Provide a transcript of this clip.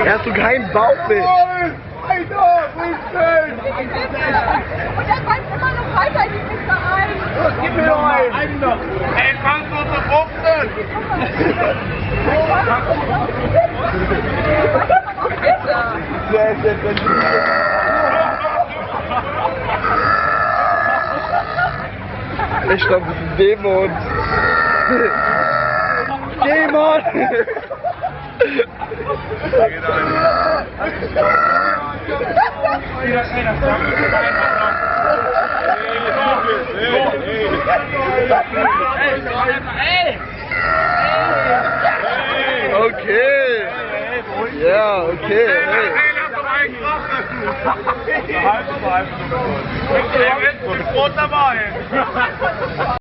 Er hat so kein Bauchbild. Weiter, Rüsten! Und er bleibt immer noch weiter in die Kiste ein. Gib mir noch einen noch! Ey, kannst du zu Fruchten! Sehr, sehr, Ich glaube, das ist ein Dämon. Dämon! Okay. Ja, okay. Hey. Halb dabei.